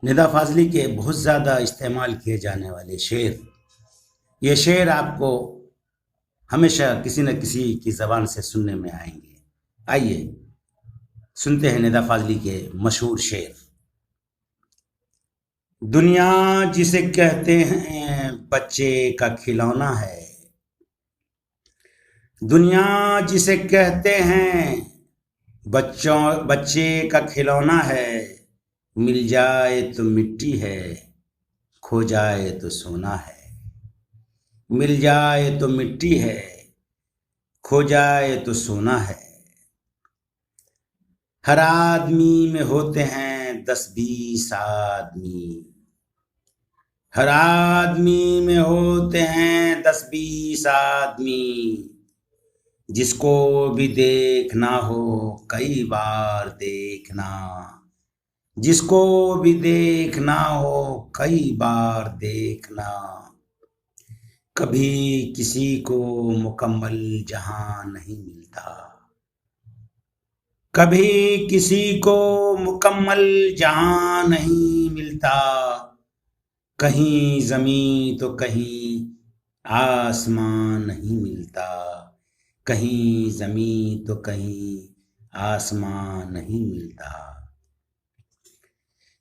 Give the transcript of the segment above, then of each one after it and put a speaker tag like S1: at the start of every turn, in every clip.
S1: निदा फाजली के बहुत ज़्यादा इस्तेमाल किए जाने वाले शेर, ये शेर आपको हमेशा किसी न किसी की ज़बान से सुनने में आएंगे। आइए सुनते हैं निदा फाजली के मशहूर शेर। दुनिया जिसे कहते हैं बच्चे का खिलौना है, दुनिया जिसे कहते हैं बच्चे का खिलौना है। मिल जाए तो मिट्टी है, खो जाए तो सोना है। मिल जाए तो मिट्टी है, खो जाए तो सोना है। हर आदमी में होते हैं 10-20 आदमी, हर आदमी में होते हैं 10-20 आदमी। जिसको भी देखना हो कई बार देखना, जिसको भी देखना हो कई बार देखना। कभी किसी को मुकम्मल जहां नहीं मिलता, कभी किसी को मुकम्मल जहां नहीं मिलता। कहीं जमीन तो कहीं आसमान नहीं मिलता, कहीं जमीन तो कहीं आसमान नहीं मिलता।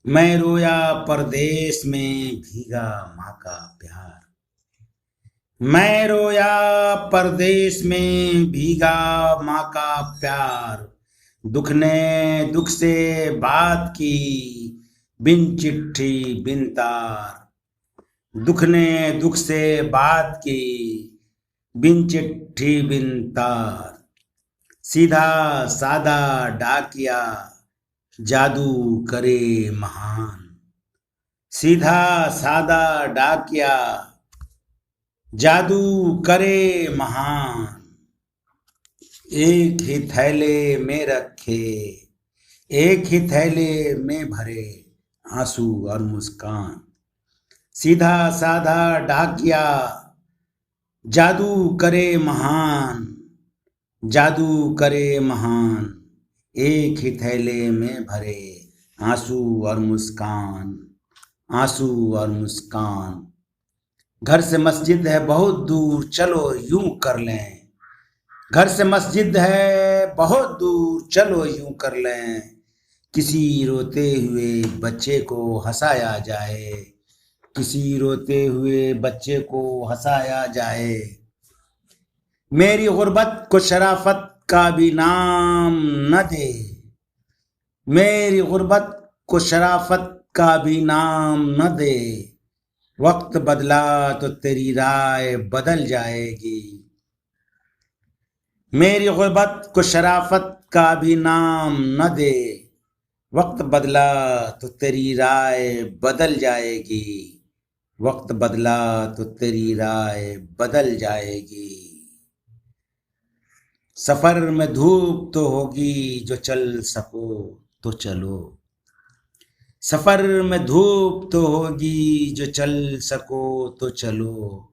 S1: मैं रोया परदेश में भीगा माँ का प्यार, मैं रोया परदेश में भीगा माँ का प्यार। दुख ने दुख से बात की बिन चिट्ठी बिन तार, दुख ने दुख से बात की बिन चिट्ठी बिन तार। सीधा सादा डाकिया जादू करे महान, सीधा सादा डाकिया जादू करे महान। एक ही थैले में रखे, एक ही थैले में भरे आंसू और मुस्कान। सीधा साधा डाकिया जादू करे महान, जादू करे महान। एक ही थैले में भरे आंसू और मुस्कान, आंसू और मुस्कान। घर से मस्जिद है बहुत दूर चलो यूं कर लें, घर से मस्जिद है बहुत दूर चलो यूं कर लें। किसी रोते हुए बच्चे को हंसाया जाए, किसी रोते हुए बच्चे को हंसाया जाए। मेरी गुर्बत को शराफत का भी नाम न दे, मेरी गुर्बत को शराफत का भी नाम न दे। वक्त बदला तो तेरी राय बदल जाएगी, मेरी गुर्बत को शराफत का भी नाम न दे। वक्त बदला तो तेरी राय बदल जाएगी, वक्त बदला तो तेरी राय बदल जाएगी। सफर में धूप तो होगी जो चल सको तो चलो, सफर में धूप तो होगी जो चल सको तो चलो।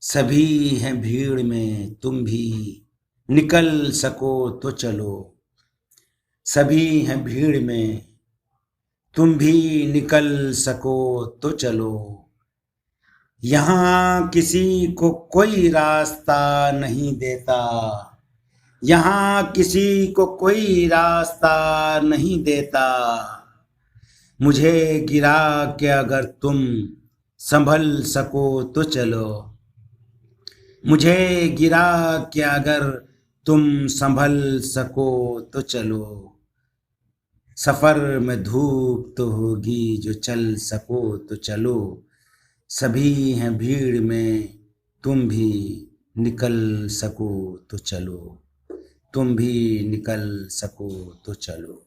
S1: सभी हैं भीड़ में तुम भी निकल सको तो चलो, सभी हैं भीड़ में तुम भी निकल सको तो चलो। यहाँ किसी को कोई रास्ता नहीं देता, यहाँ किसी को कोई रास्ता नहीं देता। मुझे गिरा के अगर तुम संभल सको तो चलो, मुझे गिरा के अगर तुम संभल सको तो चलो। सफर में धूप तो होगी जो चल सको तो चलो, सभी हैं भीड़ में तुम भी निकल सको तो चलो, तुम भी निकल सको तो चलो।